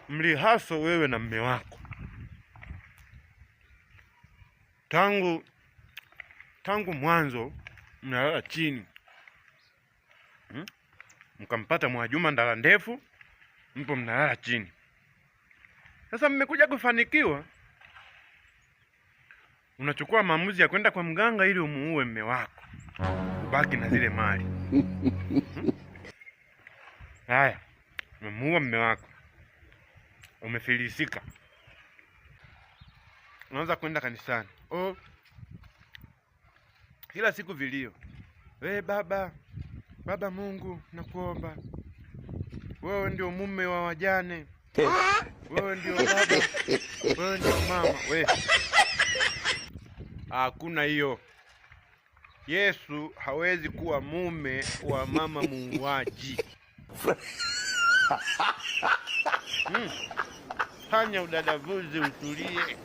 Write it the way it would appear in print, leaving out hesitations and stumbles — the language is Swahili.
mlihaso wewe na mme wako tangu mwanzo, mnalala chini, mkampata Mwajuma ndala ndefu, mpo mnalala chini. Sasa mmekuja kufanikiwa, unachukua maamuzi ya kwenda kwa mganga ili umuue mme wako, ubaki na zile mali. Haya, umemuua mme wako, umefilisika, unaanza kwenda kanisani. Kila siku vilio, baba Mungu, nakuomba wewe ndio mume wa wajane, wewe ndio baba, wewe ndio mama. Hakuna hiyo. Yesu hawezi kuwa mume wa mama muuaji. Fanya udadavuzi, utulie.